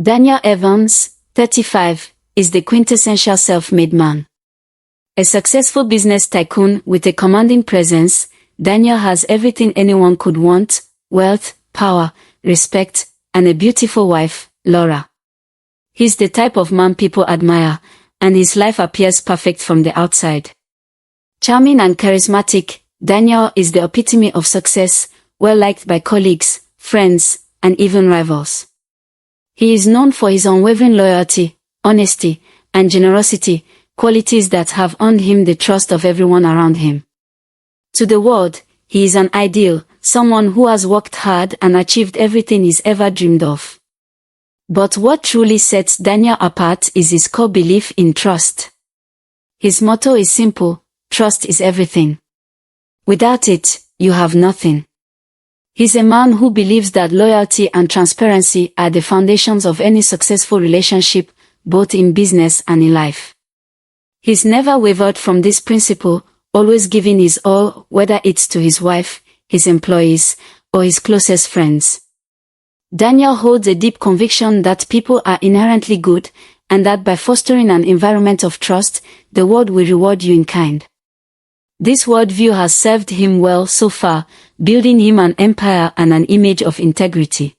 Daniel Evans, 35, is the quintessential self-made man. A successful business tycoon with a commanding presence, Daniel has everything anyone could want: wealth, power, respect, and a beautiful wife, Laura. He's the type of man people admire, and his life appears perfect from the outside. Charming and charismatic, Daniel is the epitome of success, well-liked by colleagues, friends, and even rivals. He is known for his unwavering loyalty, honesty, and generosity, qualities that have earned him the trust of everyone around him. To the world, he is an ideal, someone who has worked hard and achieved everything he's ever dreamed of. But what truly sets Daniel apart is his core belief in trust. His motto is simple: trust is everything. Without it, you have nothing. He's a man who believes that loyalty and transparency are the foundations of any successful relationship, both in business and in life. He's never wavered from this principle, always giving his all, whether it's to his wife, his employees, or his closest friends. Daniel holds a deep conviction that people are inherently good, and that by fostering an environment of trust, the world will reward you in kind. This worldview has served him well so far, building him an empire and an image of integrity.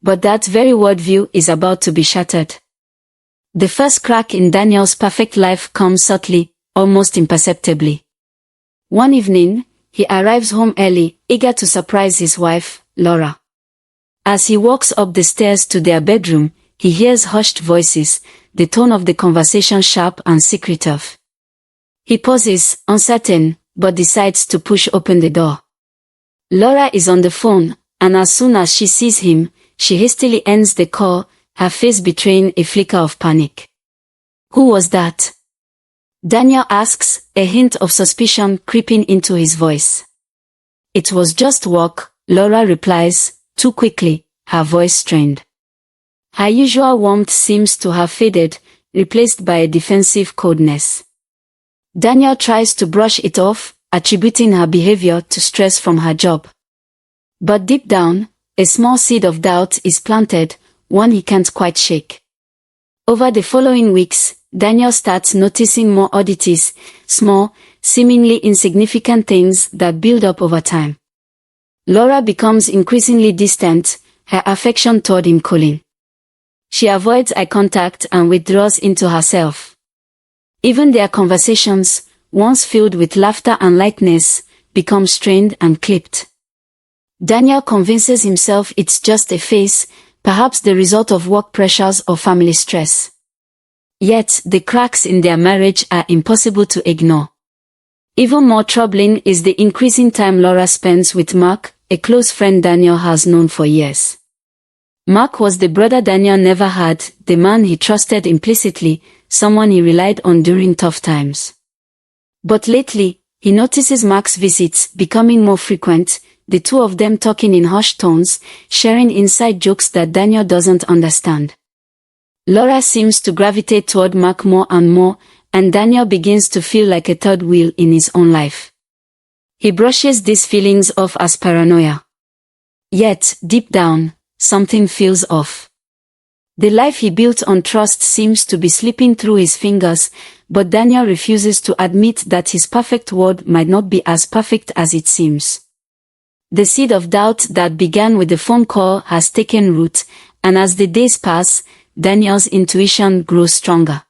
But that very worldview is about to be shattered. The first crack in Daniel's perfect life comes subtly, almost imperceptibly. One evening, he arrives home early, eager to surprise his wife, Laura. As he walks up the stairs to their bedroom, he hears hushed voices, the tone of the conversation sharp and secretive. He pauses, uncertain, but decides to push open the door. Laura is on the phone, and as soon as she sees him, she hastily ends the call, her face betraying a flicker of panic. "Who was that?" Daniel asks, a hint of suspicion creeping into his voice. "It was just work," Laura replies, too quickly, her voice strained. Her usual warmth seems to have faded, replaced by a defensive coldness. Daniel tries to brush it off, attributing her behavior to stress from her job. But deep down, a small seed of doubt is planted, one he can't quite shake. Over the following weeks, Daniel starts noticing more oddities, small, seemingly insignificant things that build up over time. Laura becomes increasingly distant, her affection toward him cooling. She avoids eye contact and withdraws into herself. Even their conversations, once filled with laughter and lightness, become strained and clipped. Daniel convinces himself it's just a phase, perhaps the result of work pressures or family stress. Yet, the cracks in their marriage are impossible to ignore. Even more troubling is the increasing time Laura spends with Mark, a close friend Daniel has known for years. Mark was the brother Daniel never had, the man he trusted implicitly, someone he relied on during tough times. But lately, he notices Mark's visits becoming more frequent, the two of them talking in hushed tones, sharing inside jokes that Daniel doesn't understand. Laura seems to gravitate toward Mark more and more, and Daniel begins to feel like a third wheel in his own life. He brushes these feelings off as paranoia. Yet, deep down, something feels off. The life he built on trust seems to be slipping through his fingers, but Daniel refuses to admit that his perfect world might not be as perfect as it seems. The seed of doubt that began with the phone call has taken root, and as the days pass, Daniel's intuition grows stronger.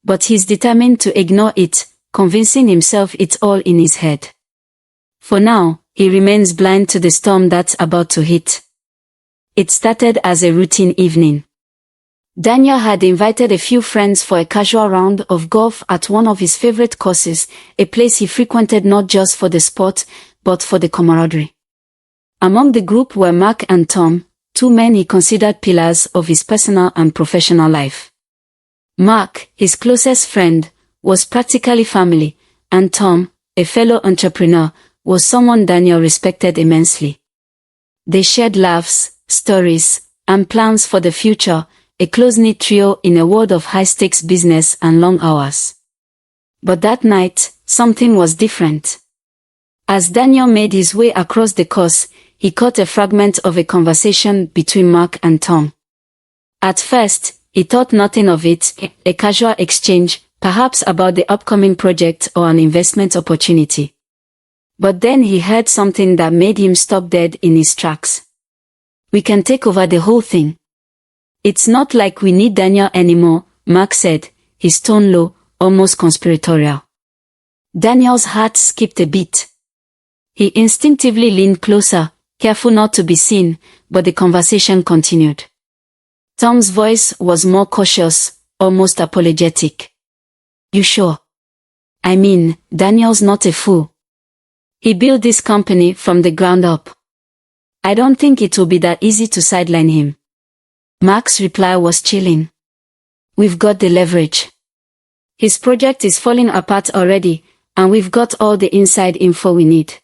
But he's determined to ignore it, convincing himself it's all in his head. For now, he remains blind to the storm that's about to hit. It started as a routine evening. Daniel had invited a few friends for a casual round of golf at one of his favorite courses, a place he frequented not just for the sport, but for the camaraderie. Among the group were Mark and Tom, two men he considered pillars of his personal and professional life. Mark, his closest friend, was practically family, and Tom, a fellow entrepreneur, was someone Daniel respected immensely. They shared laughs, stories, and plans for the future, a close-knit trio in a world of high-stakes business and long hours. But that night, something was different. As Daniel made his way across the course, he caught a fragment of a conversation between Mark and Tom. At first, he thought nothing of it, a casual exchange, perhaps about the upcoming project or an investment opportunity. But then he heard something that made him stop dead in his tracks. "We can take over the whole thing. It's not like we need Daniel anymore," Mark said, his tone low, almost conspiratorial. Daniel's heart skipped a beat. He instinctively leaned closer, careful not to be seen, but the conversation continued. Tom's voice was more cautious, almost apologetic. "You sure? I mean, Daniel's not a fool. He built this company from the ground up. I don't think it will be that easy to sideline him." Mark's reply was chilling. "We've got the leverage. His project is falling apart already, and we've got all the inside info we need.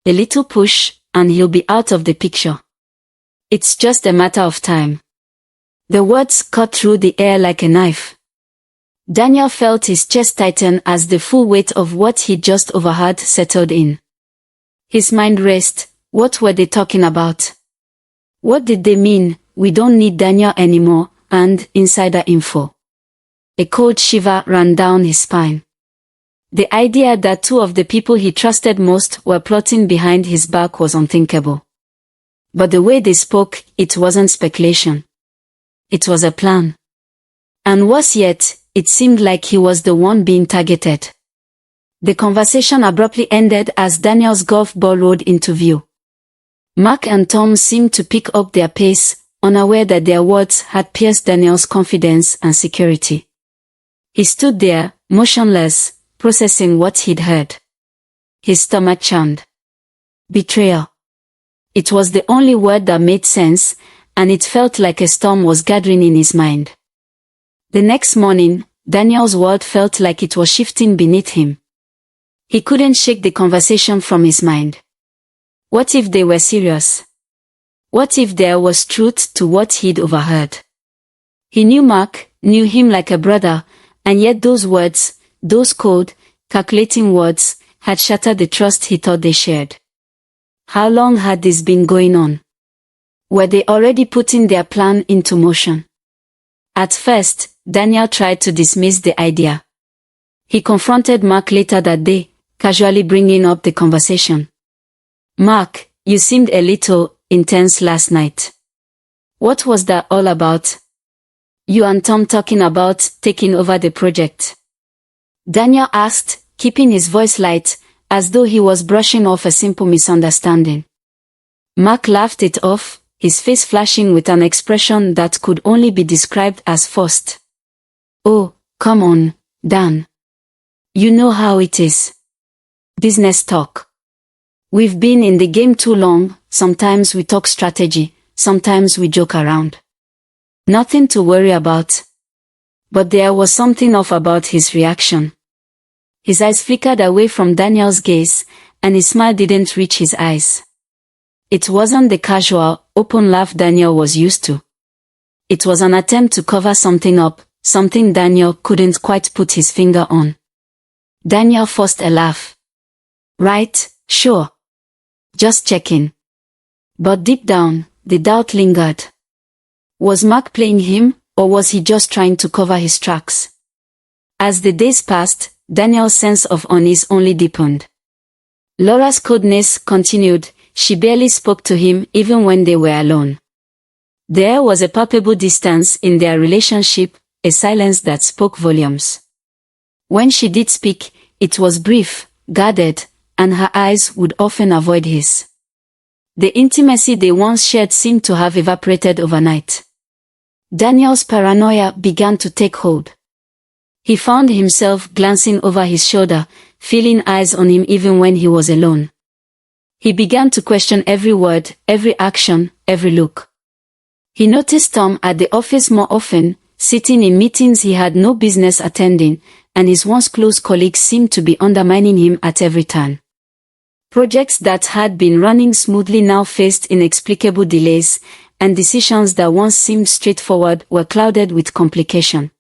A little push, and he'll be out of the picture. It's just a matter of time." The words cut through the air like a knife. Daniel felt his chest tighten as the full weight of what he'd just overheard settled in. His mind raced. What were they talking about? What did they mean, "We don't need Daniel anymore," and "insider info"? A cold shiver ran down his spine. The idea that two of the people he trusted most were plotting behind his back was unthinkable. But the way they spoke, it wasn't speculation. It was a plan. And worse yet, it seemed like he was the one being targeted. The conversation abruptly ended as Daniel's golf ball rolled into view. Mark and Tom seemed to pick up their pace, unaware that their words had pierced Daniel's confidence and security. He stood there, motionless, processing what he'd heard. His stomach churned. Betrayal. It was the only word that made sense, and it felt like a storm was gathering in his mind. The next morning, Daniel's world felt like it was shifting beneath him. He couldn't shake the conversation from his mind. What if they were serious? What if there was truth to what he'd overheard? He knew Mark, knew him like a brother, and yet those words, those cold, calculating words, had shattered the trust he thought they shared. How long had this been going on? Were they already putting their plan into motion? At first, Daniel tried to dismiss the idea. He confronted Mark later that day, casually bringing up the conversation. "Mark, you seemed a little intense last night. What was that all about? You and Tom talking about taking over the project?" Daniel asked, keeping his voice light, as though he was brushing off a simple misunderstanding. Mark laughed it off, his face flashing with an expression that could only be described as forced. "Oh, come on, Dan. You know how it is. Business talk. We've been in the game too long, sometimes we talk strategy, sometimes we joke around. Nothing to worry about." But there was something off about his reaction. His eyes flickered away from Daniel's gaze, and his smile didn't reach his eyes. It wasn't the casual, open laugh Daniel was used to. It was an attempt to cover something up, something Daniel couldn't quite put his finger on. Daniel forced a laugh. "Right, sure. Just checking." But deep down, the doubt lingered. Was Mark playing him, or was he just trying to cover his tracks? As the days passed, Daniel's sense of unease only deepened. Laura's coldness continued. She barely spoke to him even when they were alone. There was a palpable distance in their relationship, a silence that spoke volumes. When she did speak, it was brief, guarded, and her eyes would often avoid his. The intimacy they once shared seemed to have evaporated overnight. Daniel's paranoia began to take hold. He found himself glancing over his shoulder, feeling eyes on him even when he was alone. He began to question every word, every action, every look. He noticed Tom at the office more often, sitting in meetings he had no business attending, and his once close colleagues seemed to be undermining him at every turn. Projects that had been running smoothly now faced inexplicable delays, and decisions that once seemed straightforward were clouded with complication.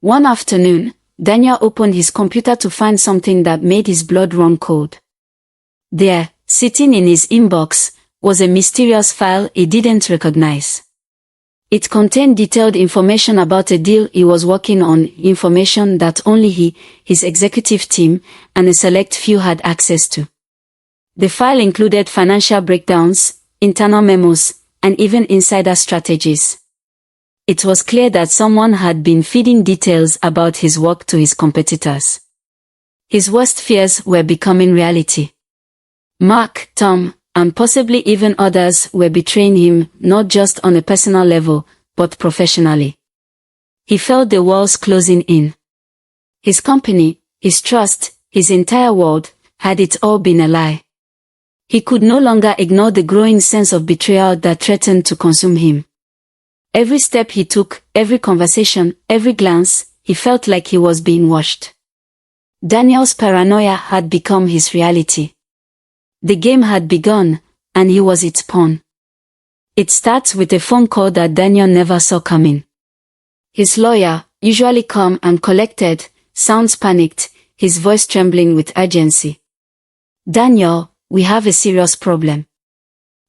One afternoon, Daniel opened his computer to find something that made his blood run cold. There, sitting in his inbox, was a mysterious file he didn't recognize. It contained detailed information about a deal he was working on, information that only he, his executive team, and a select few had access to. The file included financial breakdowns, internal memos, and even insider strategies. It was clear that someone had been feeding details about his work to his competitors. His worst fears were becoming reality. Mark, Tom, and possibly even others were betraying him, not just on a personal level, but professionally. He felt the walls closing in. His company, his trust, his entire world, had it all been a lie. He could no longer ignore the growing sense of betrayal that threatened to consume him. Every step he took, every conversation, every glance, he felt like he was being watched. Daniel's paranoia had become his reality. The game had begun, and he was its pawn. It starts with a phone call that Daniel never saw coming. His lawyer, usually calm and collected, sounds panicked, his voice trembling with urgency. "Daniel, we have a serious problem.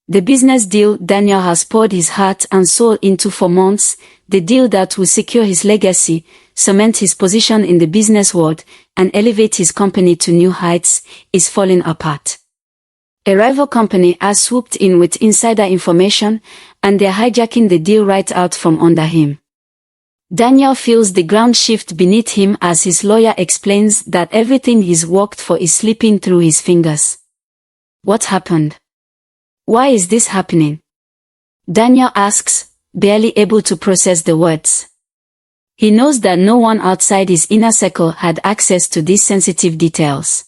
The business deal Daniel has poured his heart and soul into for months, the deal that will secure his legacy, cement his position in the business world, and elevate his company to new heights, is falling apart. A rival company has swooped in with insider information, and they're hijacking the deal right out from under him." Daniel feels the ground shift beneath him as his lawyer explains that everything he's worked for is slipping through his fingers. What happened? Why is this happening? Daniel asks, barely able to process the words. He knows that no one outside his inner circle had access to these sensitive details.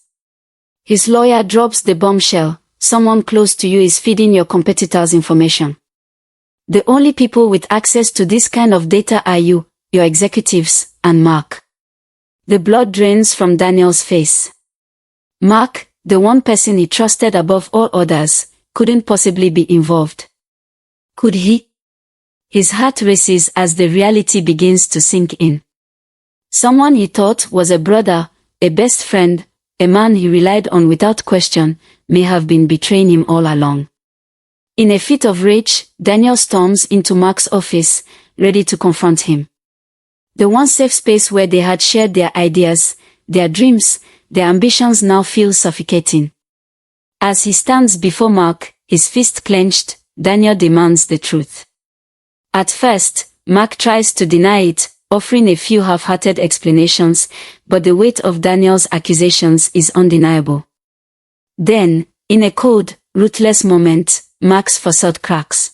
His lawyer drops the bombshell: someone close to you is feeding your competitors information. The only people with access to this kind of data are you, your executives, and Mark. The blood drains from Daniel's face. Mark, the one person he trusted above all others, couldn't possibly be involved. Could he? His heart races as the reality begins to sink in. Someone he thought was a brother, a best friend, a man he relied on without question, may have been betraying him all along. In a fit of rage, Daniel storms into Mark's office, ready to confront him. The one safe space where they had shared their ideas, their dreams, their ambitions now feels suffocating. As he stands before Mark, his fist clenched, Daniel demands the truth. At first, Mark tries to deny it, offering a few half-hearted explanations, but the weight of Daniel's accusations is undeniable. Then, in a cold, ruthless moment, Mark's facade cracks.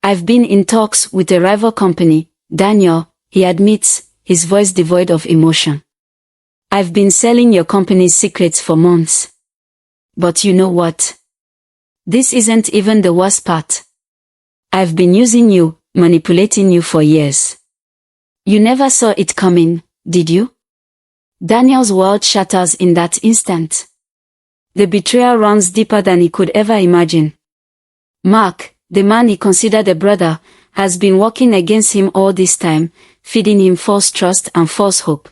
"I've been in talks with a rival company, Daniel," he admits, his voice devoid of emotion. "I've been selling your company's secrets for months. But you know what? This isn't even the worst part. I've been using you, manipulating you for years. You never saw it coming, did you?" Daniel's world shatters in that instant. The betrayal runs deeper than he could ever imagine. Mark, the man he considered a brother, has been working against him all this time, feeding him false trust and false hope.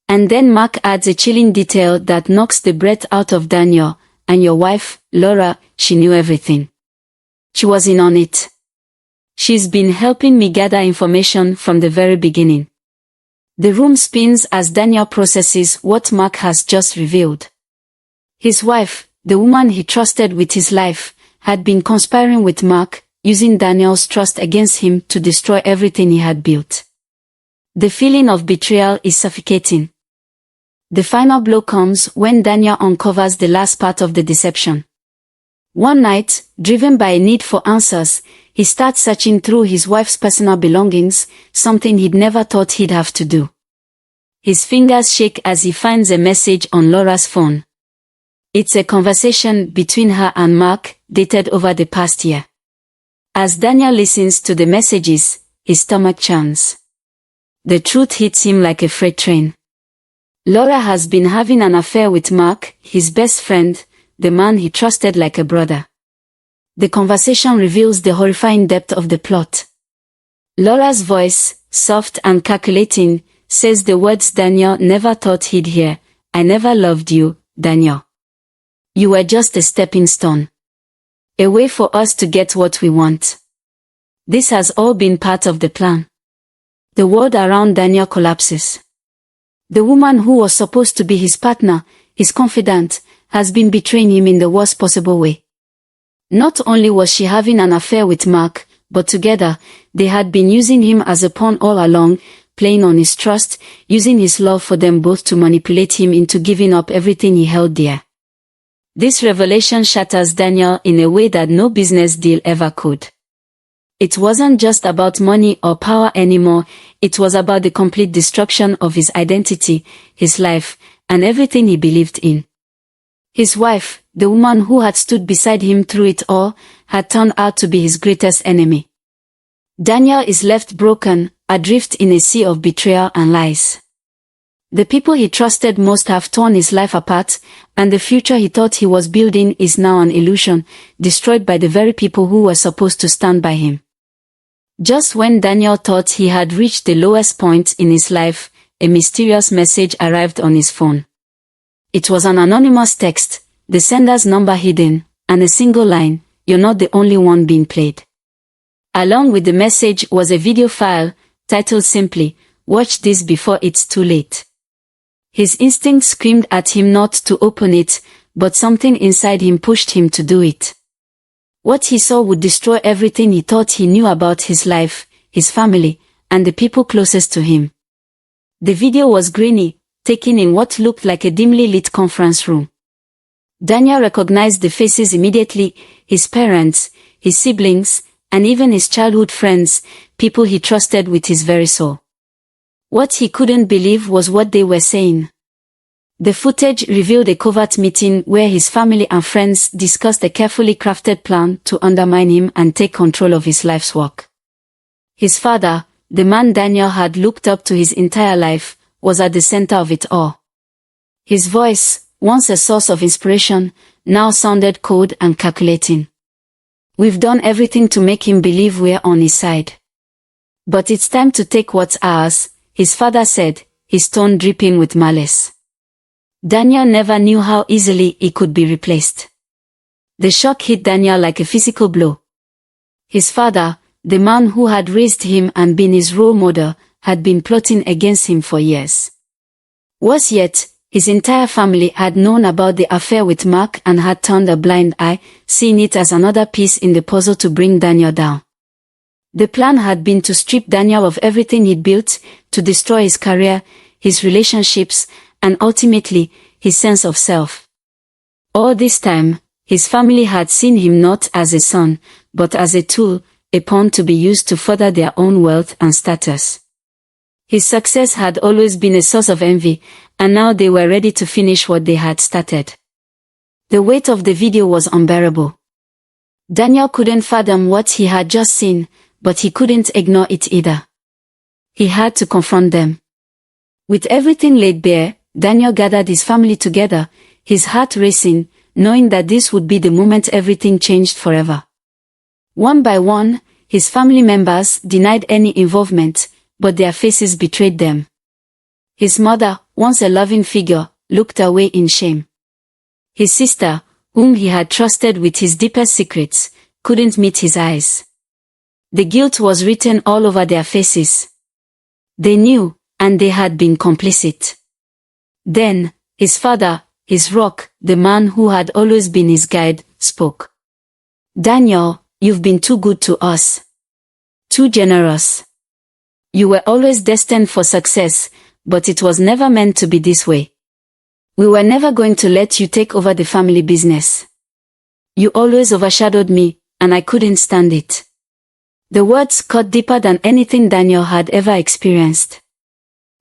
And then Mark adds a chilling detail that knocks the breath out of Daniel: "And your wife, Laura, she knew everything. She was in on it. She's been helping me gather information from the very beginning." The room spins as Daniel processes what Mark has just revealed. His wife, the woman he trusted with his life, had been conspiring with Mark, using Daniel's trust against him to destroy everything he had built. The feeling of betrayal is suffocating. The final blow comes when Daniel uncovers the last part of the deception. One night, driven by a need for answers, he starts searching through his wife's personal belongings, something he'd never thought he'd have to do. His fingers shake as he finds a message on Laura's phone. It's a conversation between her and Mark, dated over the past year. As Daniel listens to the messages, his stomach churns. The truth hits him like a freight train. Laura has been having an affair with Mark, his best friend, the man he trusted like a brother. The conversation reveals the horrifying depth of the plot. Laura's voice, soft and calculating, says the words Daniel never thought he'd hear: "I never loved you, Daniel. You were just a stepping stone. A way for us to get what we want." This has all been part of the plan. The world around Daniel collapses. The woman who was supposed to be his partner, his confidant, has been betraying him in the worst possible way. Not only was she having an affair with Mark, but together, they had been using him as a pawn all along, playing on his trust, using his love for them both to manipulate him into giving up everything he held dear. This revelation shatters Daniel in a way that no business deal ever could. It wasn't just about money or power anymore, it was about the complete destruction of his identity, his life, and everything he believed in. His wife, the woman who had stood beside him through it all, had turned out to be his greatest enemy. Daniel is left broken, adrift in a sea of betrayal and lies. The people he trusted most have torn his life apart, and the future he thought he was building is now an illusion, destroyed by the very people who were supposed to stand by him. Just when Daniel thought he had reached the lowest point in his life, a mysterious message arrived on his phone. It was an anonymous text, the sender's number hidden, and a single line, "You're not the only one being played." Along with the message was a video file, titled simply, "Watch this before it's too late." His instinct screamed at him not to open it, but something inside him pushed him to do it. What he saw would destroy everything he thought he knew about his life, his family, and the people closest to him. The video was grainy, taken in what looked like a dimly lit conference room. Daniel recognized the faces immediately, his parents, his siblings, and even his childhood friends, people he trusted with his very soul. What he couldn't believe was what they were saying. The footage revealed a covert meeting where his family and friends discussed a carefully crafted plan to undermine him and take control of his life's work. His father, the man Daniel had looked up to his entire life, was at the center of it all. His voice, once a source of inspiration, now sounded cold and calculating. "We've done everything to make him believe we're on his side. But it's time to take what's ours," his father said, his tone dripping with malice. Daniel never knew how easily he could be replaced. The shock hit Daniel like a physical blow. His father, the man who had raised him and been his role model, had been plotting against him for years. Worse yet, his entire family had known about the affair with Mark and had turned a blind eye, seeing it as another piece in the puzzle to bring Daniel down. The plan had been to strip Daniel of everything he'd built, to destroy his career, his relationships, and ultimately, his sense of self. All this time, his family had seen him not as a son, but as a tool, a pawn to be used to further their own wealth and status. His success had always been a source of envy, and now they were ready to finish what they had started. The weight of the video was unbearable. Daniel couldn't fathom what he had just seen, but he couldn't ignore it either. He had to confront them. With everything laid bare, Daniel gathered his family together, his heart racing, knowing that this would be the moment everything changed forever. One by one, his family members denied any involvement, but their faces betrayed them. His mother, once a loving figure, looked away in shame. His sister, whom he had trusted with his deepest secrets, couldn't meet his eyes. The guilt was written all over their faces. They knew, and they had been complicit. Then, his father, his rock, the man who had always been his guide, spoke. "Daniel, you've been too good to us. Too generous. You were always destined for success, but it was never meant to be this way. We were never going to let you take over the family business. You always overshadowed me, and I couldn't stand it." The words cut deeper than anything Daniel had ever experienced.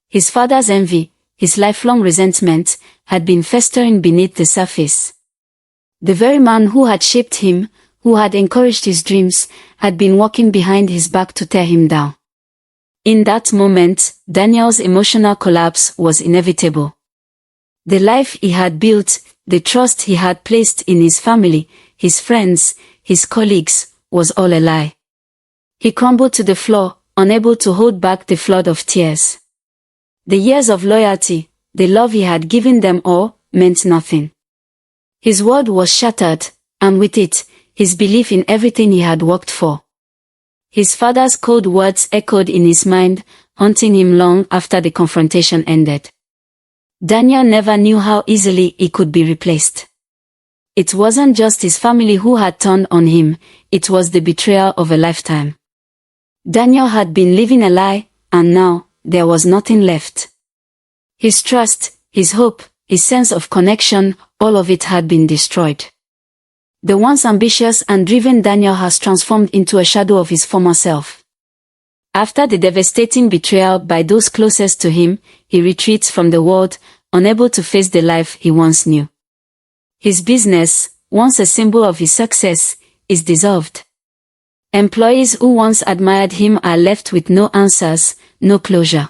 His father's envy, his lifelong resentment, had been festering beneath the surface. The very man who had shaped him, who had encouraged his dreams, had been working behind his back to tear him down. In that moment, Daniel's emotional collapse was inevitable. The life he had built, the trust he had placed in his family, his friends, his colleagues, was all a lie. He crumbled to the floor, unable to hold back the flood of tears. The years of loyalty, the love he had given them all, meant nothing. His world was shattered, and with it, his belief in everything he had worked for. His father's cold words echoed in his mind, haunting him long after the confrontation ended. Daniel never knew how easily he could be replaced. It wasn't just his family who had turned on him, it was the betrayal of a lifetime. Daniel had been living a lie, and now, there was nothing left. His trust, his hope, his sense of connection, all of it had been destroyed. The once ambitious and driven Daniel has transformed into a shadow of his former self. After the devastating betrayal by those closest to him, he retreats from the world, unable to face the life he once knew. His business, once a symbol of his success, is dissolved. Employees who once admired him are left with no answers, no closure.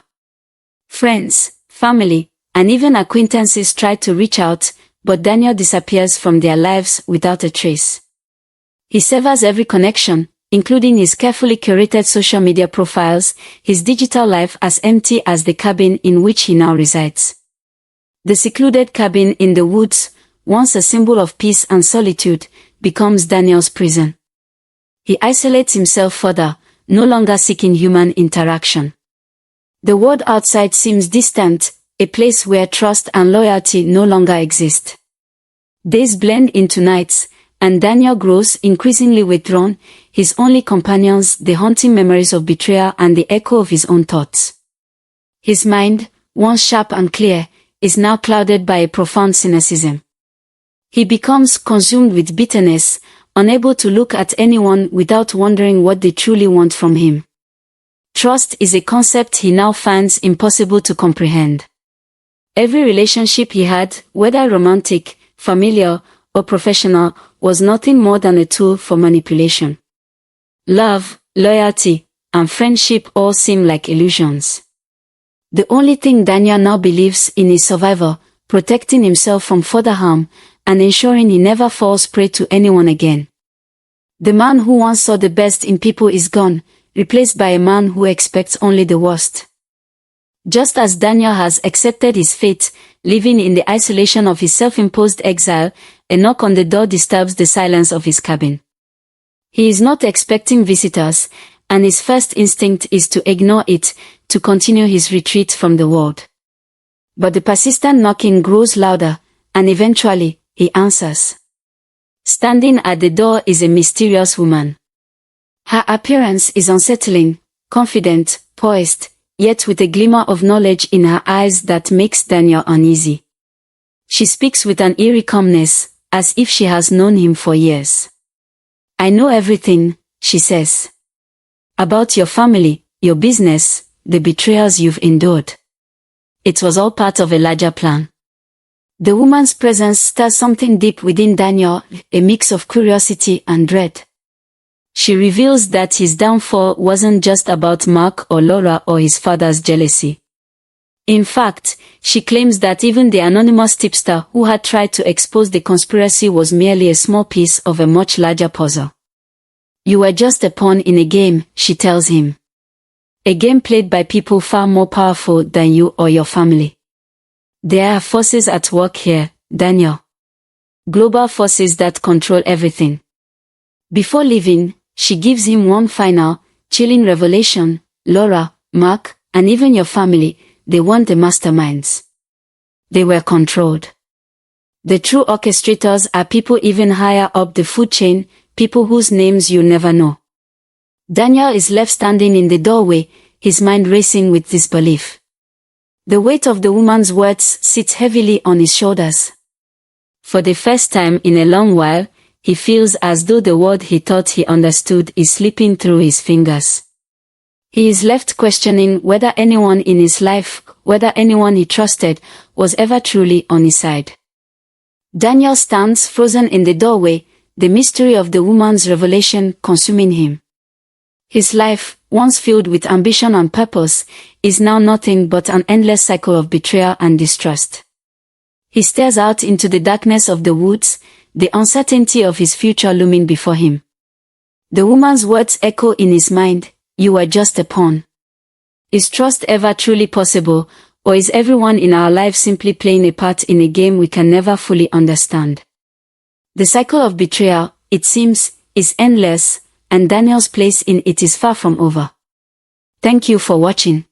Friends, family, and even acquaintances try to reach out, but Daniel disappears from their lives without a trace. He severs every connection, including his carefully curated social media profiles, his digital life as empty as the cabin in which he now resides. The secluded cabin in the woods, once a symbol of peace and solitude, becomes Daniel's prison. He isolates himself further, no longer seeking human interaction. The world outside seems distant, a place where trust and loyalty no longer exist. Days blend into nights, and Daniel grows increasingly withdrawn, his only companions the haunting memories of betrayal and the echo of his own thoughts. His mind, once sharp and clear, is now clouded by a profound cynicism. He becomes consumed with bitterness, unable to look at anyone without wondering what they truly want from him. Trust is a concept he now finds impossible to comprehend. Every relationship he had, whether romantic, familiar, or professional, was nothing more than a tool for manipulation. Love, loyalty, and friendship all seem like illusions. The only thing Daniel now believes in is survival, protecting himself from further harm, and ensuring he never falls prey to anyone again. The man who once saw the best in people is gone, replaced by a man who expects only the worst. Just as Daniel has accepted his fate, living in the isolation of his self-imposed exile, a knock on the door disturbs the silence of his cabin. He is not expecting visitors, and his first instinct is to ignore it, to continue his retreat from the world. But the persistent knocking grows louder, and eventually, he answers. Standing at the door is a mysterious woman. Her appearance is unsettling, confident, poised, yet with a glimmer of knowledge in her eyes that makes Daniel uneasy. She speaks with an eerie calmness, as if she has known him for years. I know everything, she says. About your family, your business, the betrayals you've endured. It was all part of a larger plan. The woman's presence stirs something deep within Daniel, a mix of curiosity and dread. She reveals that his downfall wasn't just about Mark or Laura or his father's jealousy. In fact, she claims that even the anonymous tipster who had tried to expose the conspiracy was merely a small piece of a much larger puzzle. You were just a pawn in a game, she tells him. A game played by people far more powerful than you or your family. There are forces at work here, Daniel. Global forces that control everything. Before leaving, she gives him one final, chilling revelation. Laura, Mark, and even your family, they weren't the masterminds. They were controlled. The true orchestrators are people even higher up the food chain, people whose names you never know. Daniel is left standing in the doorway, his mind racing with disbelief. The weight of the woman's words sits heavily on his shoulders. For the first time in a long while, he feels as though the world he thought he understood is slipping through his fingers. He is left questioning whether anyone in his life, whether anyone he trusted, was ever truly on his side. Daniel stands frozen in the doorway, the mystery of the woman's revelation consuming him. His life, once filled with ambition and purpose, is now nothing but an endless cycle of betrayal and distrust. He stares out into the darkness of the woods, the uncertainty of his future looming before him. The woman's words echo in his mind, you are just a pawn. Is trust ever truly possible, or is everyone in our lives simply playing a part in a game we can never fully understand? The cycle of betrayal, it seems, is endless, and Daniel's place in it is far from over. Thank you for watching.